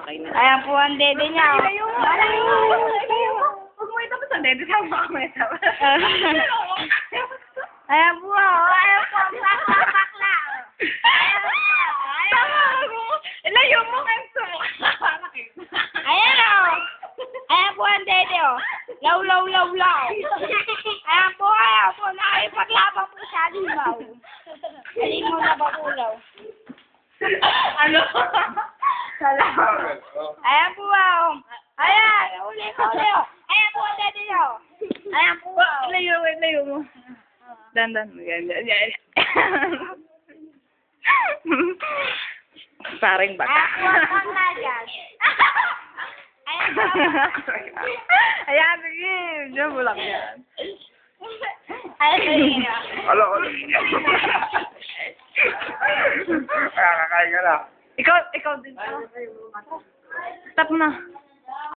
Ayan po ang dede niya. Huwag mo ito sa dede. Sama mo ito. Ayan po. Ayan po ang bakla. Ayan po. Tama mo. Ilayo mo kayo sa Ayan o. Ayan po ang dede o. Law. Ayan po. Nakipaglaban po sa limaw. Limaw na bakulaw. Ano? Salamat. Ayan po o. Ayan. Uli ko sa'yo. Ayan po ang dede niyo. Ayan po o. Ilayo mo. Dandan. Yan. Paring bata. Ayan po ang bakla dyan. Ayan po. Ayan, sige. Diyan mo lang yan. Ayan po yun. Alo. Kakain ka na. Ikaw din. Stop na.